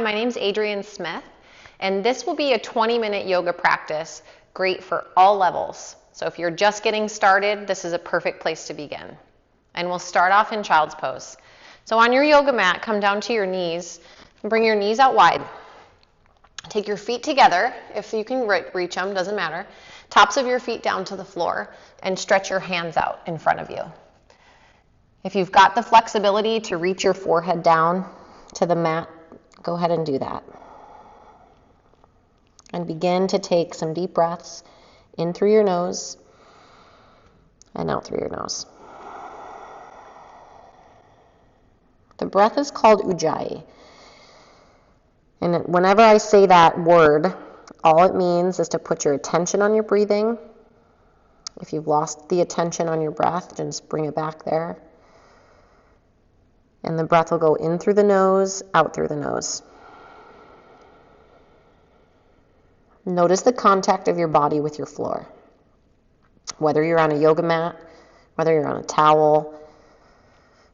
My name's Adrienne Smith, and this will be a 20-minute yoga practice, great for all levels. So if you're just getting started, this is a perfect place to begin. And we'll start off in child's pose. So on your yoga mat, come down to your knees, and bring your knees out wide. Take your feet together, if you can reach them, doesn't matter. Tops of your feet down to the floor, and stretch your hands out in front of you. If you've got the flexibility to reach your forehead down to the mat, go ahead and do that. And begin to take some deep breaths in through your nose and out through your nose. The breath is called Ujjayi. And whenever I say that word, all it means is to put your attention on your breathing. If you've lost the attention on your breath, just bring it back there. And the breath will go in through the nose, out through the nose. Notice the contact of your body with your floor. Whether you're on a yoga mat, whether you're on a towel,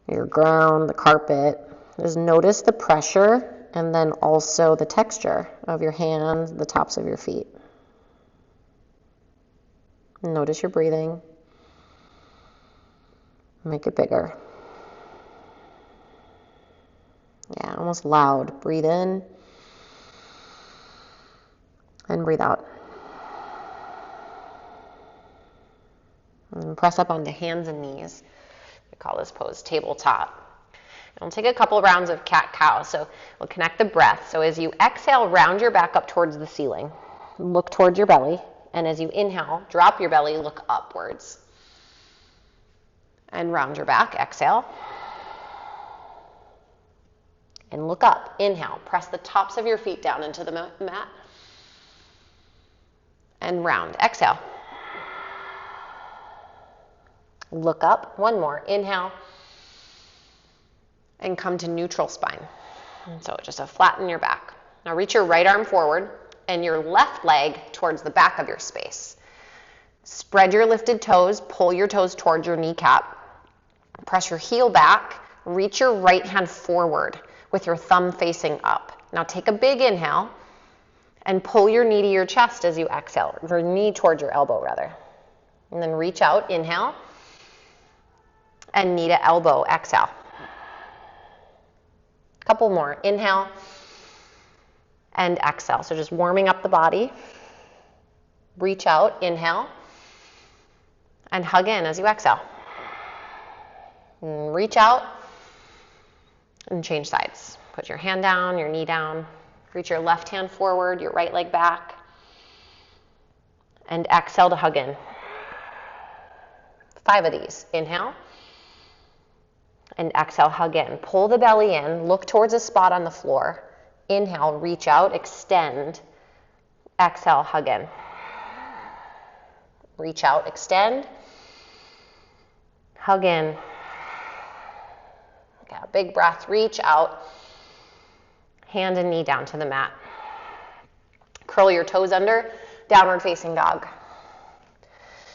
your ground, the carpet, just notice the pressure and then also the texture of your hands, the tops of your feet. Notice your breathing. Make it bigger. Yeah, almost loud. Breathe in and breathe out. And press up onto hands and knees. We call this pose tabletop. And we'll take a couple rounds of cat-cow. So we'll connect the breath. So as you exhale, round your back up towards the ceiling. Look towards your belly. And as you inhale, drop your belly, look upwards. And round your back, exhale. And look up, inhale. Press the tops of your feet down into the mat. And round, exhale. Look up, one more, inhale. And come to neutral spine. And so just flatten your back. Now reach your right arm forward and your left leg towards the back of your space. Spread your lifted toes, pull your toes towards your kneecap. Press your heel back, reach your right hand forward with your thumb facing up. Now take a big inhale and pull your knee to your chest as you exhale, your knee towards your elbow rather. And then reach out, inhale, and knee to elbow, exhale. Couple more, inhale and exhale. So just warming up the body. Reach out, inhale, and hug in as you exhale. And reach out and change sides. Put your hand down, your knee down. Reach your left hand forward, your right leg back. And exhale to hug in. 5 of these. Inhale. And exhale, hug in. Pull the belly in. Look towards a spot on the floor. Inhale, reach out, extend. Exhale, hug in. Reach out, extend. Hug in. Okay, big breath, reach out. Hand and knee down to the mat. Curl your toes under, downward facing dog.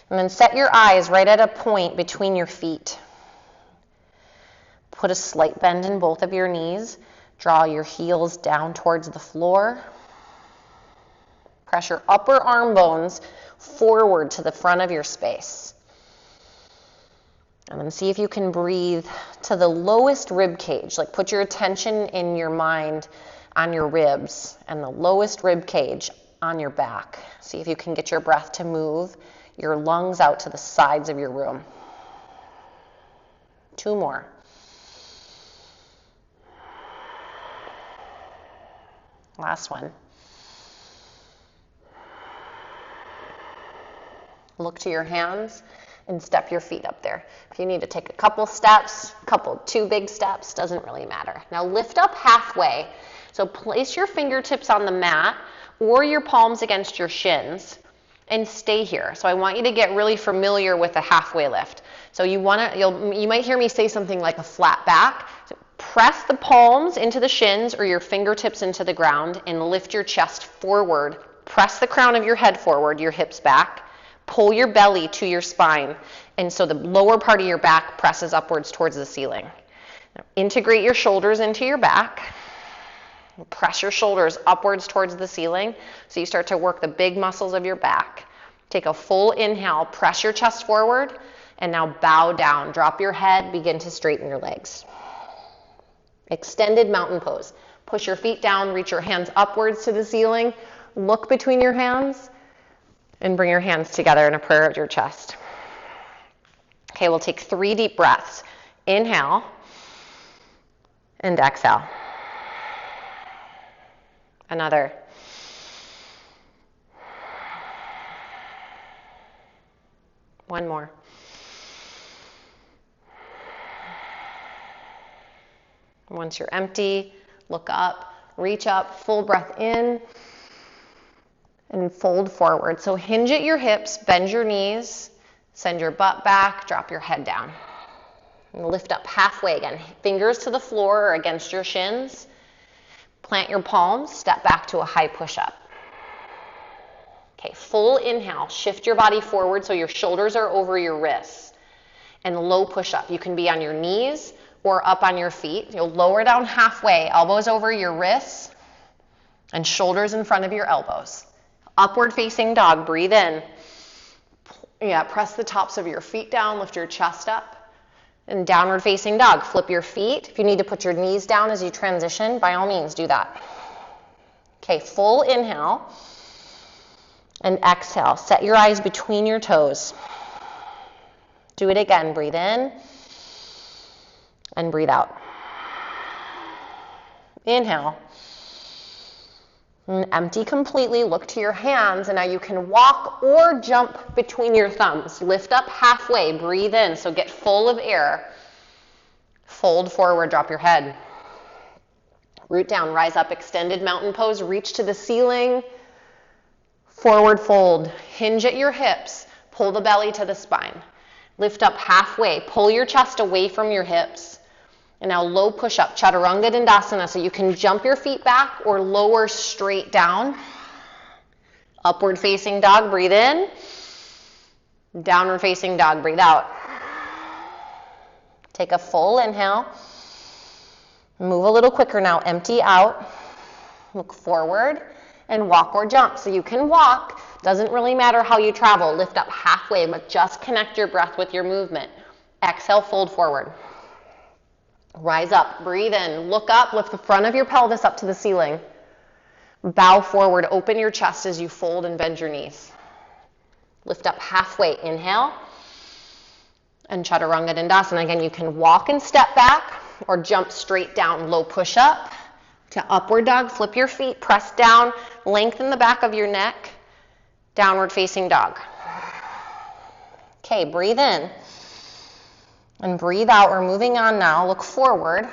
And then set your eyes right at a point between your feet. Put a slight bend in both of your knees. Draw your heels down towards the floor. Press your upper arm bones forward to the front of your space. And then see if you can breathe to the lowest rib cage. Like put your attention in your mind on your ribs and the lowest rib cage on your back. See if you can get your breath to move your lungs out to the sides of your room. 2 more. Last one. Look to your hands and step your feet up there. If you need to take a couple steps, 2 big steps, doesn't really matter. Now lift up halfway. So place your fingertips on the mat or your palms against your shins and stay here. So I want you to get really familiar with a halfway lift. So you might hear me say something like a flat back. So press the palms into the shins or your fingertips into the ground and lift your chest forward. Press the crown of your head forward, your hips back. Pull your belly to your spine, and so the lower part of your back presses upwards towards the ceiling. Now, integrate your shoulders into your back. Press your shoulders upwards towards the ceiling so you start to work the big muscles of your back. Take a full inhale, press your chest forward, and now bow down. Drop your head, begin to straighten your legs. Extended mountain pose. Push your feet down, reach your hands upwards to the ceiling, look between your hands, and bring your hands together in a prayer at your chest. Okay, we'll take 3 deep breaths. Inhale and exhale. Another. One more. Once you're empty, look up, reach up, full breath in, and fold forward. So hinge at your hips, bend your knees, send your butt back, drop your head down. And lift up halfway again. Fingers to the floor or against your shins. Plant your palms, step back to a high push-up. Okay, full inhale. Shift your body forward so your shoulders are over your wrists. And low push-up. You can be on your knees or up on your feet. You'll lower down halfway, elbows over your wrists, and shoulders in front of your elbows. Upward facing dog, breathe in. Yeah, press the tops of your feet down, lift your chest up. And downward facing dog, flip your feet. If you need to put your knees down as you transition, by all means, do that. Okay, full inhale and exhale. Set your eyes between your toes. Do it again, breathe in and breathe out. Inhale. And empty completely, look to your hands, and now you can walk or jump between your thumbs. Lift up halfway, breathe in, so get full of air. Fold forward, drop your head. Root down, rise up, extended mountain pose, reach to the ceiling. Forward fold, hinge at your hips, pull the belly to the spine. Lift up halfway, pull your chest away from your hips. And now low push-up, Chaturanga Dandasana, so you can jump your feet back or lower straight down. Upward facing dog, breathe in. Downward facing dog, breathe out. Take a full inhale. Move a little quicker now, empty out. Look forward and walk or jump. So you can walk, doesn't really matter how you travel. Lift up halfway, but just connect your breath with your movement. Exhale, fold forward. Rise up, breathe in, look up, lift the front of your pelvis up to the ceiling. Bow forward, open your chest as you fold and bend your knees. Lift up halfway, inhale. And Chaturanga Dandasana. Again, you can walk and step back or jump straight down, low push up to upward dog. Flip your feet, press down, lengthen the back of your neck. Downward facing dog. Okay, breathe in. And breathe out. We're moving on now. Look forward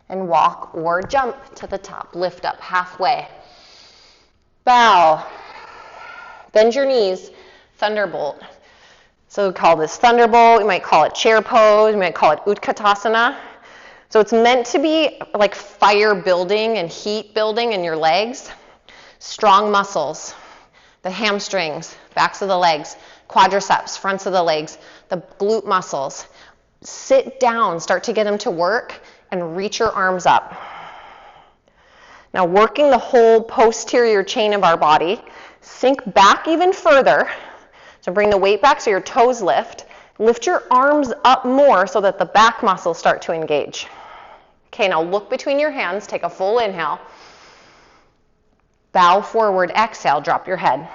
and walk or jump to the top. Lift up halfway. Bow. Bend your knees. Thunderbolt. So we call this thunderbolt. You might call it chair pose. You might call it Utkatasana. So it's meant to be like fire building and heat building in your legs. Strong muscles. The hamstrings, backs of the legs, quadriceps, fronts of the legs, the glute muscles. Sit down, start to get them to work, and reach your arms up. Now working the whole posterior chain of our body, sink back even further. So bring the weight back so your toes lift. Lift your arms up more so that the back muscles start to engage. Okay, now look between your hands, take a full inhale. Bow forward, exhale, drop your head.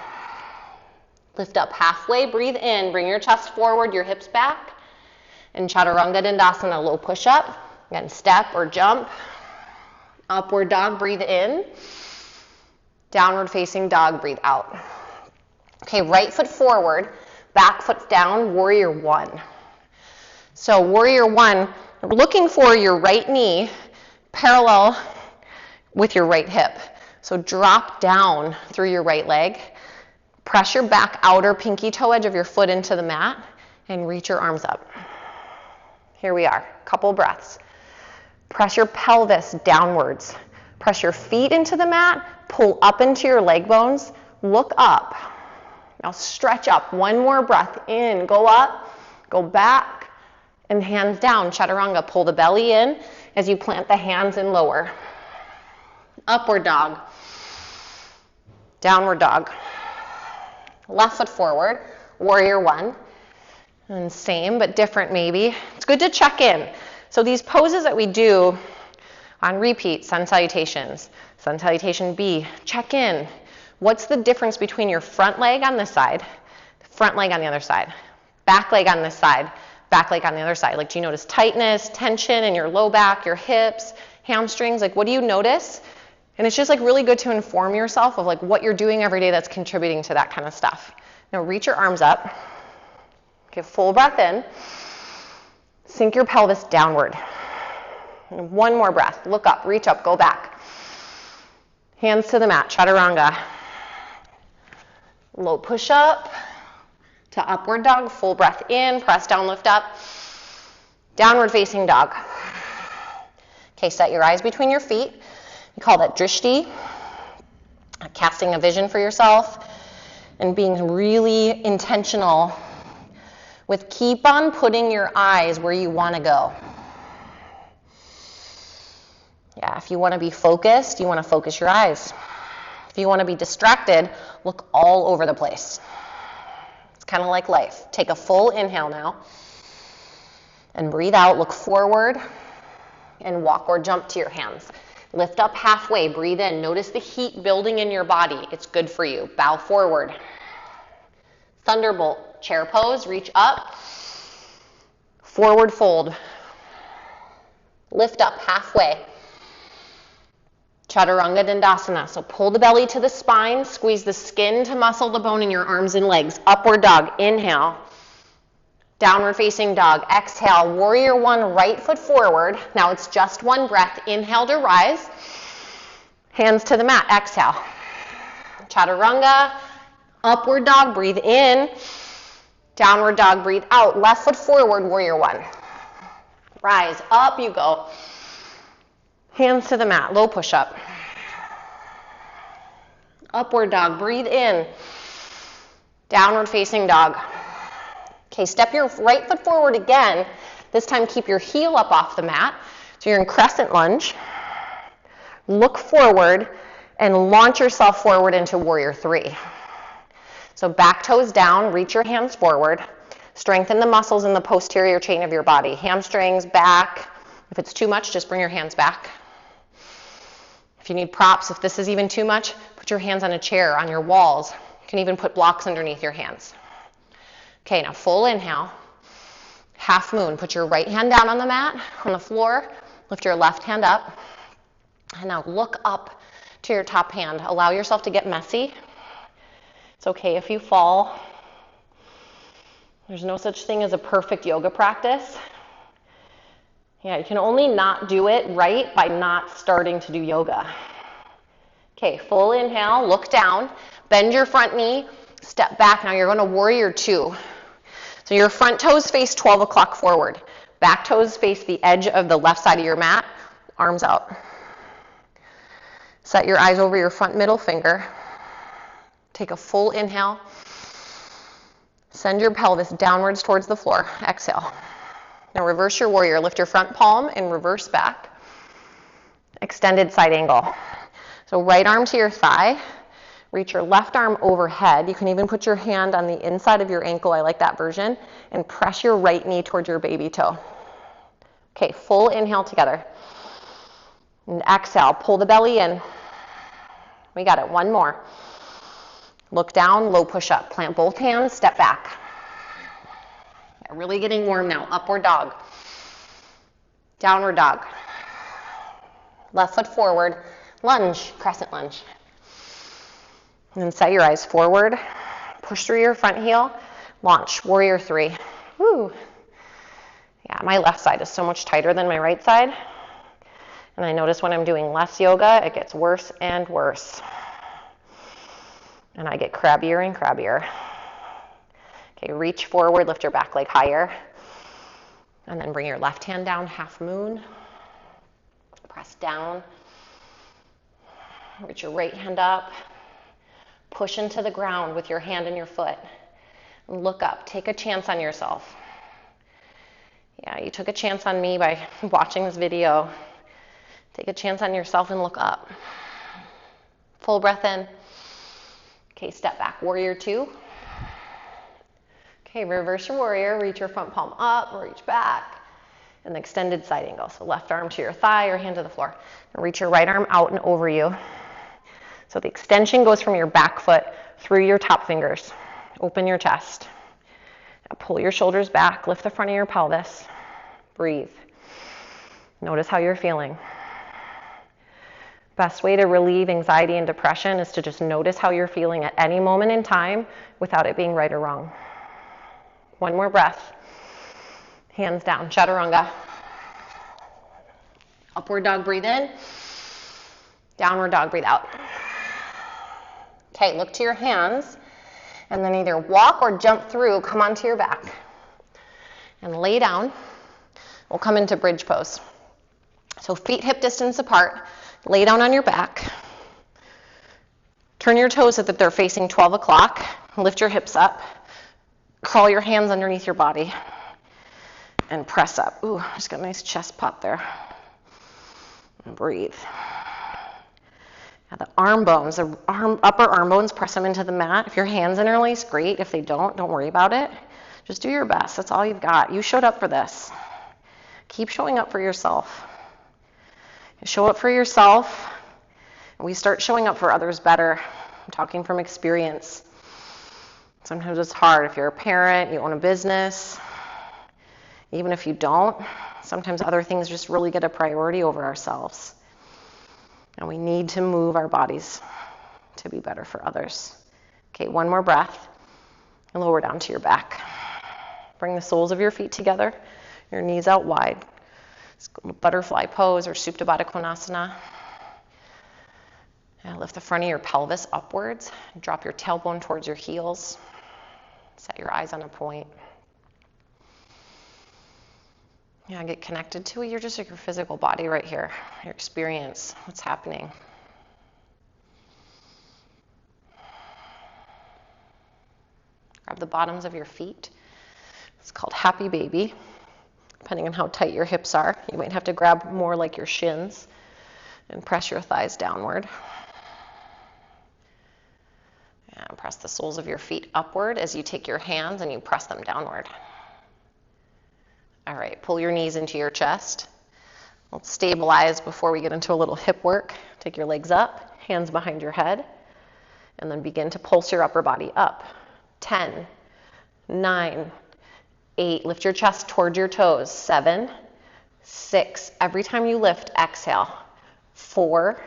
Lift up halfway, breathe in, bring your chest forward, your hips back. And Chaturanga Dandasana, low push-up. Again, step or jump. Upward dog, breathe in. Downward facing dog, breathe out. Okay, right foot forward, back foot down, warrior one. So warrior one, looking for your right knee parallel with your right hip. So drop down through your right leg. Press your back outer pinky toe edge of your foot into the mat and reach your arms up. Here we are, couple breaths. Press your pelvis downwards. Press your feet into the mat, pull up into your leg bones, look up. Now stretch up, one more breath in, go up, go back, and hands down, Chaturanga. Pull the belly in as you plant the hands and lower. Upward dog. Downward dog. Left foot forward, warrior one. And same but different maybe. It's good to check in. So these poses that we do on repeat, sun salutations, sun salutation B, check in. What's the difference between your front leg on this side, front leg on the other side, back leg on this side, back leg on the other side? Like, do you notice tightness, tension in your low back, your hips, hamstrings? Like, what do you notice? And it's just like really good to inform yourself of like what you're doing every day that's contributing to that kind of stuff. Now reach your arms up. Okay, full breath in. Sink your pelvis downward. And one more breath. Look up, reach up, go back. Hands to the mat, chaturanga. Low push up to upward dog. Full breath in, press down, lift up. Downward facing dog. Okay, set your eyes between your feet. We call that drishti, casting a vision for yourself and being really intentional with keep on putting your eyes where you want to go. Yeah, if you want to be focused, you want to focus your eyes. If you want to be distracted, look all over the place. It's kind of like life. Take a full inhale now and breathe out, look forward and walk or jump to your hands. Lift up halfway, breathe in. Notice the heat building in your body. It's good for you. Bow forward. Thunderbolt, chair pose, reach up. Forward fold. Lift up halfway. Chaturanga Dandasana. So pull the belly to the spine, squeeze the skin to muscle the bone in your arms and legs. Upward dog, inhale. Downward facing dog, exhale. Warrior one, right foot forward. Now it's just one breath. Inhale to rise. Hands to the mat, exhale. Chaturanga, upward dog, breathe in. Downward dog, breathe out. Left foot forward, warrior one. Rise, up you go. Hands to the mat, low push up. Upward dog, breathe in. Downward facing dog. Okay, step your right foot forward again. This time keep your heel up off the mat. So you're in crescent lunge. Look forward and launch yourself forward into warrior three. So back toes down, reach your hands forward. Strengthen the muscles in the posterior chain of your body. Hamstrings, back. If it's too much, just bring your hands back. If you need props, if this is even too much, put your hands on a chair, on your walls. You can even put blocks underneath your hands. Okay, now full inhale. Half moon. Put your right hand down on the mat, on the floor. Lift your left hand up. And now look up to your top hand. Allow yourself to get messy. It's okay if you fall. There's no such thing as a perfect yoga practice. Yeah, you can only not do it right by not starting to do yoga. Okay, full inhale, look down, bend your front knee, step back. Now you're going to warrior two. So your front toes face 12 o'clock forward. Back toes face the edge of the left side of your mat, arms out. Set your eyes over your front middle finger. Take a full inhale. Send your pelvis downwards towards the floor. Exhale. Now reverse your warrior. Lift your front palm and reverse back. Extended side angle. So right arm to your thigh. Reach your left arm overhead. You can even put your hand on the inside of your ankle. I like that version. And press your right knee towards your baby toe. Okay, full inhale together. And exhale. Pull the belly in. We got it. One more. Look down, low push up. Plant both hands, step back. Really getting warm now. Upward dog. Downward dog. Left foot forward. Lunge, crescent lunge. And then set your eyes forward. Push through your front heel. Launch, warrior three. Woo. Yeah, my left side is so much tighter than my right side. And I notice when I'm doing less yoga, it gets worse and worse. And I get crabbier and crabbier. Okay, reach forward, lift your back leg higher. And then bring your left hand down, half moon. Press down. Reach your right hand up. Push into the ground with your hand and your foot. And look up, take a chance on yourself. Yeah, you took a chance on me by watching this video. Take a chance on yourself and look up. Full breath in. Okay, step back, warrior two. Okay, reverse your warrior, reach your front palm up, reach back. An extended side angle. So left arm to your thigh or hand to the floor. And reach your right arm out and over you. So the extension goes from your back foot through your top fingers. Open your chest. Now pull your shoulders back, lift the front of your pelvis. Breathe. Notice how you're feeling. Best way to relieve anxiety and depression is to just notice how you're feeling at any moment in time without it being right or wrong. One more breath. Hands down, chaturanga. Upward dog, breathe in. Downward dog, breathe out. Okay, look to your hands and then either walk or jump through, come onto your back. And lay down. We'll come into bridge pose. So feet hip distance apart. Lay down on your back. Turn your toes so that they're facing 12 o'clock. Lift your hips up. Crawl your hands underneath your body. And press up. Ooh, just got a nice chest pop there. And breathe. Now the arm bones, the upper arm bones, press them into the mat. If your hands interlace, great. If they don't worry about it. Just do your best. That's all you've got. You showed up for this. Keep showing up for yourself. You show up for yourself, and we start showing up for others better. I'm talking from experience. Sometimes it's hard. If you're a parent, you own a business, even if you don't, sometimes other things just really get a priority over ourselves. And we need to move our bodies to be better for others. Okay, one more breath. And lower down to your back. Bring the soles of your feet together, your knees out wide. Butterfly pose or Supta Baddha Konasana. And lift the front of your pelvis upwards. Drop your tailbone towards your heels. Set your eyes on a point. Yeah, get connected to it. You're just like your physical body right here. Your experience, what's happening. Grab the bottoms of your feet. It's called happy baby. Depending on how tight your hips are, you might have to grab more like your shins and press your thighs downward. And press the soles of your feet upward as you take your hands and you press them downward. All right, pull your knees into your chest. Let's stabilize before we get into a little hip work. Take your legs up, hands behind your head, and then begin to pulse your upper body up. 10, 9, 8, lift your chest towards your toes. 7, 6, every time you lift, exhale. 4,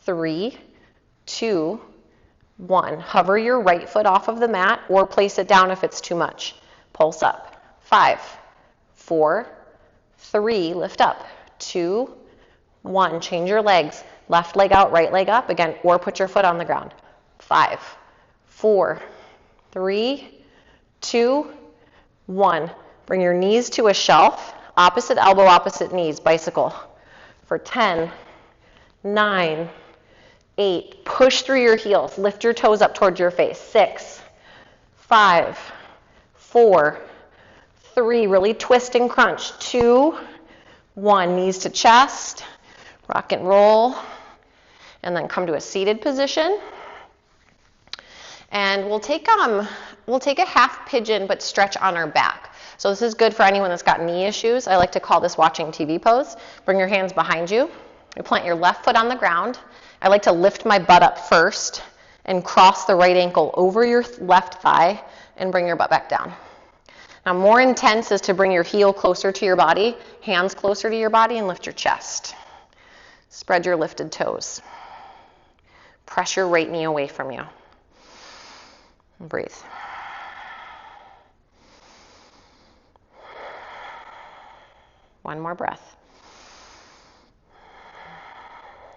3, 2, 1. Hover your right foot off of the mat or place it down if it's too much. Pulse up. 5, 4, 3, lift up. 2, 1, change your legs. Left leg out, right leg up again, or put your foot on the ground. 5, 4, 3, 2, 1. Bring your knees to a shelf. Opposite elbow, opposite knees, bicycle. For 10, 9, 8. Push through your heels. Lift your toes up towards your face. 6, 5, 4, 3. Really twist and crunch. 2, 1. Knees to chest. Rock and roll. And then come to a seated position. And we'll take a half pigeon but stretch on our back. So this is good for anyone that's got knee issues. I like to call this watching TV pose. Bring your hands behind you. You plant your left foot on the ground. I like to lift my butt up first and cross the right ankle over your left thigh and bring your butt back down. Now more intense is to bring your heel closer to your body, hands closer to your body, and lift your chest. Spread your lifted toes. Press your right knee away from you. And breathe. One more breath.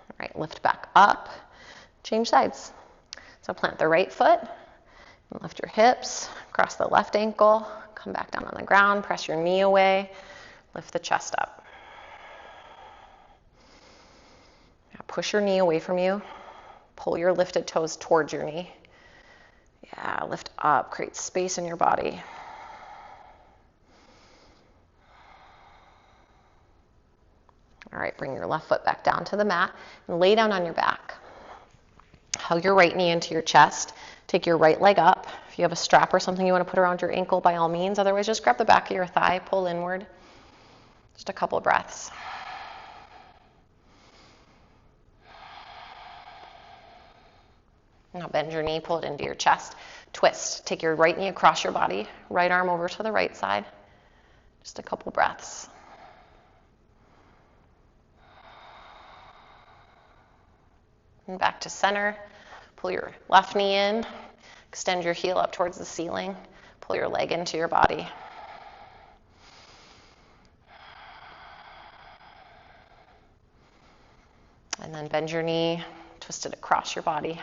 All right, lift back up. Change sides. So plant the right foot and lift your hips. Cross the left ankle. Come back down on the ground. Press your knee away. Lift the chest up. Now push your knee away from you. Pull your lifted toes towards your knee. Yeah, lift up, create space in your body. All right, bring your left foot back down to the mat and lay down on your back. hug your right knee into your chest. Take your right leg up. If you have a strap or something you want to put around your ankle, by all means. Otherwise, just grab the back of your thigh, pull inward. Just a couple breaths. Now bend your knee, pull it into your chest. Twist. Take your right knee across your body, right arm over to the right side. Just a couple breaths. And back to center. Pull your left knee in. Extend your heel up towards the ceiling. Pull your leg into your body. And then bend your knee, twist it across your body.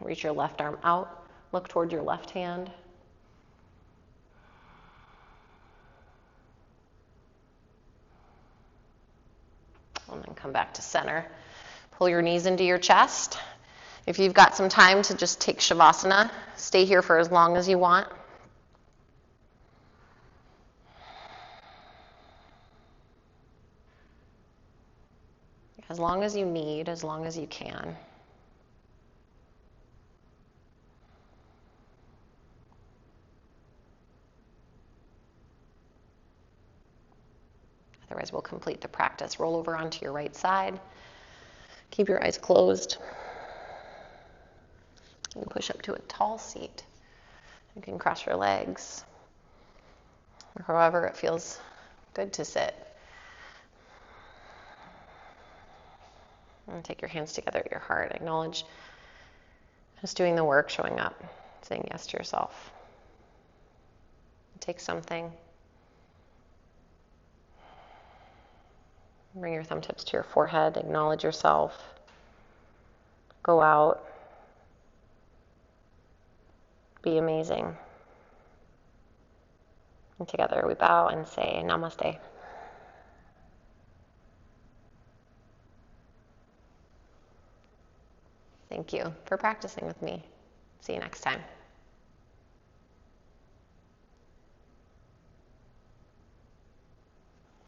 Reach your left arm out. Look toward your left hand. And then come back to center. Pull your knees into your chest. If you've got some time to just take Shavasana, stay here for as long as you want. As long as you need, as long as you can. Otherwise, we'll complete the practice. Roll over onto your right side. Keep your eyes closed. You can push up to a tall seat. You can cross your legs, or however it feels good to sit. And take your hands together at your heart. Acknowledge just doing the work, showing up, saying yes to yourself. Take something. Bring your thumb tips to your forehead. Acknowledge yourself. Go out. Be amazing. And together we bow and say namaste. Thank you for practicing with me. See you next time.